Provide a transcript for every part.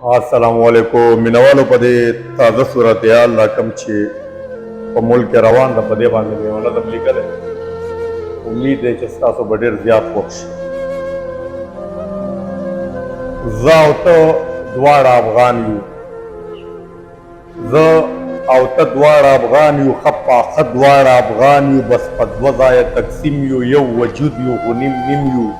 السلام علیکم مینوالو په دې تازه صورتحال دا کوم چې په ملک کې روان ده په دې باندې مې یو نظم لیکلی امید دی چې ستاسو به ډېر زیات خوښ شي. زه او ته دواړه افغان یو، زه او ته دواړه افغان یو، ښه پاخه دواړه افغان یو، بس په دوه ځایه تقسیم یو، یو وجود یو خو نیم نیم یو.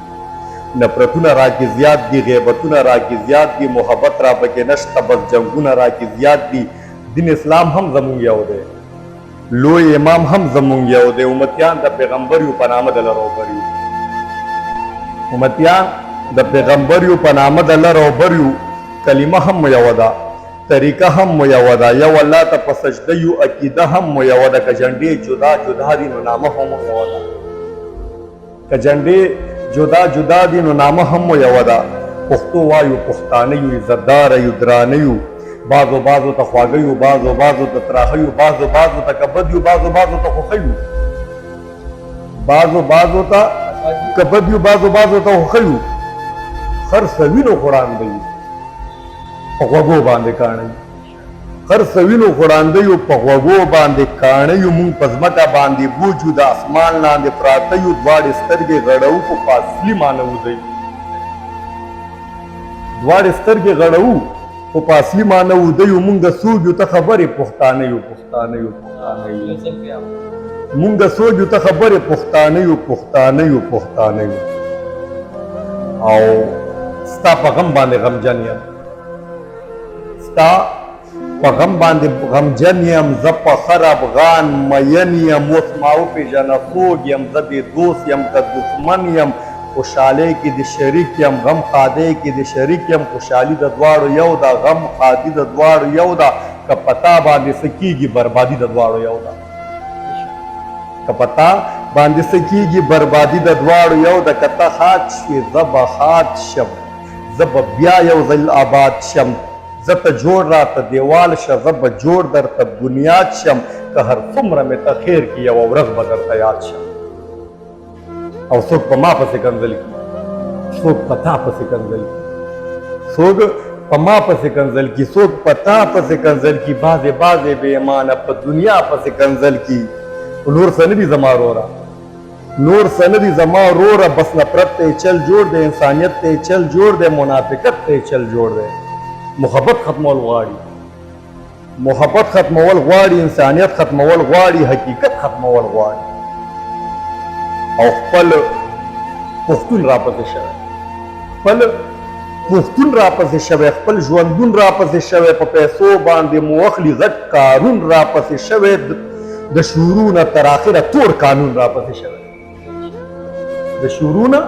نفرتونه راکې زیات دي، غیبتونه راکې زیات دي، محبت را پکې نشته، بس جنګونه راکې زیات دي. دین اسلام هم زمونږ یو دی، لوی امام هم زمونږ یو دی، امتیان د پیغمبر یو په نامه د لر او بر یو، امتیان د پیغمبر یو په نامه د لر او بر یو. کلمه هم مو یوه ده، طریقه هم مو یوه ده، یو الله ته په سجده یو، عقیده هم مو یوه ده. که جنډې جدا جدا دي نو نامه هم مو یوه ده، که جنډې جدا جدا دي نو نامه هم مو یوه ده. پښتو وایو، پښتانه یو، عزتداره یو، درانه یو، بعضو بعضو ته خواږه یو، بعضو بعضو ته تراخه یو، بعضو بعضو ته کبد یو، بعضو بعضو ته خوښه یو، بعضو بعضو ته کبد یو، بعضو بعضو ته خوښه یو. خر سوینو خوړانده یو، په غوږو باندې کاڼه یو، خر سوینو خوړانده یو، په غوږو باندې کاڼه یو. مونږ په ځمکه باندې بوجو، د اسمان لاندې پراته یو، دواړې سترګې غړوو په فاصلي مانه وځئ، دواړې سترګې غړوو په فاصلي مانه ودیو. مونږ سوګ یو ته خبرې پښتانه یو، پښتانه یو، پښتانه یو، مونږ سوګ یو ته خبرې پښتانه یو، پښتانه یو، پښتانه یو. او ستا په غم باندې غمجن یم، ستا په غم باندې غمجن یم، زه په خر افغان مین یم. اوس ما وپېژنه څوک یم، زه بې دوست یم که دښمن یم. خوشحالۍ کې د شریک یم، غم ښادۍ کې د شریک یم. خوشحالي د دواړو یو ده، غم ښادي د دواړو یو ده. که په تا باندې څه کېږي بربادي د دواړو یو ده، که په تا باندې څه کېږي بربادي د دواړو یو ده. که ته ښاد شوې زه به ښاد شم، زه به بیا یو ځل آباد شم. زه ته جوړ راته دیوال شه، زه به جوړ درته بنیاد شم. که هر څومره مې ته خیر کړي یوه ورځ به درته یاد شم. او څوک په ما پسې کنځل کي، څوک په تا پسې کنځل کي، څوک په ما پسې کنځل کي، څوک په تا پسې کنځل کي. بعضې بعضې بې ایمانه په دنیا پسې کنځل کي. نور څه نه دي زما وروره، نور څه نه دي زما وروره، بس نفرت ته یې چل جوړ دی، انسانیت ته یې چل جوړ دی، منافقت ته یې چل جوړ دی. محبت ختمول غواړي، محبت ختمول غواړي، انسانیت ختمول غواړي، حقیقت ختمول غواړي. او خپل پښتون راپسې شوی، خپل پښتون راپسې شوی، خپل ژوندون راپسې شوی، په پیسو باندې مو اخلي غټ کارون راپسې شوی، د شورونه تر اخره تور قانون راپسې شوی، د شورونه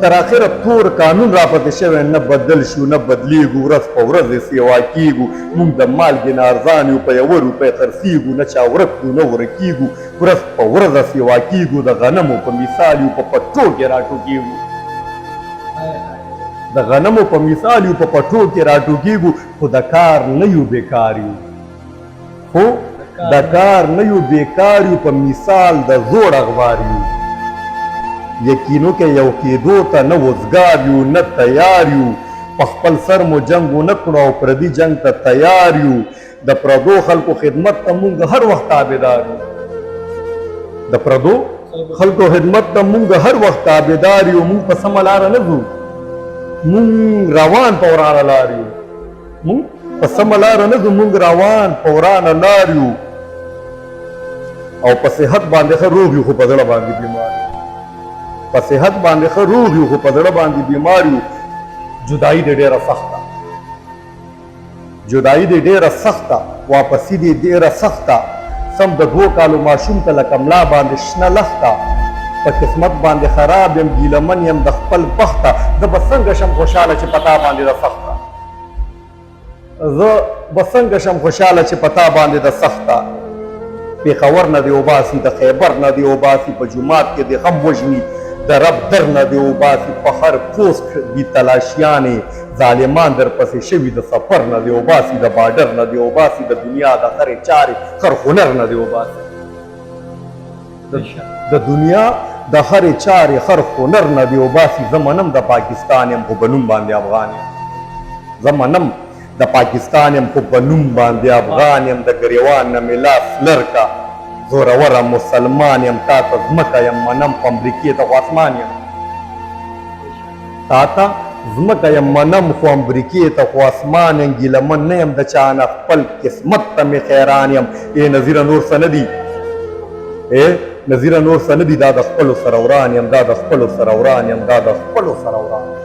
تر اخره تور قانون راپسې شوی. نه بدل شو نه بدلیږو، ورځ په ورځ یې سیوا کیږو. مونږ د مالګې نه ارزان یو، په یوه روپۍ خرڅېږو، نه چا ورک کړو نه ورکېږو. ورځ په ورځ سیوا کیږو، د غنمو په مثال یو، په پټو کې راټوکېږو، د غنمو په مثال یو، په پټو کې راټوکېږو. خو د کار نه یو بیکار یو، خو د کار نه یو بیکار یو، په مثال د زوړ اخبار یو. یقینو کې یو کېدو ته نه وزګار یو نه تیار یو. په خپل سر مو جنګ ونه کړو او پردي جنګ ته تیار یو. د پردو خلکو خدمت ته مونږ هر وخت تابعدار یو، د پردو خلکو خدمت ته مونږ هر وخت تابعدار یو. مونږ په سمه لاره نه ځو، مونږ روان په ورانه لار یو، مونږ په سمه لاره نه ځو، مونږ روان په ورانه لار یو. او په صحت باندې ښه روغ یو خو په زړه باندې بیمار یو، په صحت باندې ښه روغ یو خو په زړه باندې بیمار یو. جدایي دې ډېره سخته، جدایي دې ډېره سخته، واپسي دې ډېره سخته. سم د 2 کالو ماشوم ته لکه ملا باندې شنه لخته. په قسمت باندې خراب یم، ګیلمن یم د خپل بخته. زه به څنګه شم خوشحاله چې په تا باندې د سخته، زه به څنګه شم خوشحاله چې په تا باندې د سخته. پېښور نه دې وباسي، د خیبر نه دې وباسي، په جومات کې دې غم وژني، د رب در نه دې وباسي. په هر پوسټ دي تلاشیانې، ظالمان در پسې شوي، د سفر نه دې وباسي، د باډر نه دې وباسي، د دنیا د هرې چارې هر هنر نه دې وباسي، د دنیا د هرې چارې هر هنر نه دې وباسي. زه منم د پاکستان یم خو په نوم باندې افغان یم، زه منم د پاکستان یم خو په نوم باندې افغان یم د ګریوان نه مې لاس لرکه زوروره مسلمان یم تا ته ځمکه یم منم خو امریکې ته خو اسمان یم تا ته ځمکه یم منم خو امریکې ته خو اسمان یم ګیلمن نه یم د چا نه خپل قسمت ته مې خیران یم ای نظیره نور څه نه دي نظیره نور څه نه دي دا د خپلو سره وران یم دا د خپلو سره وران یم دا د خپلو سره وران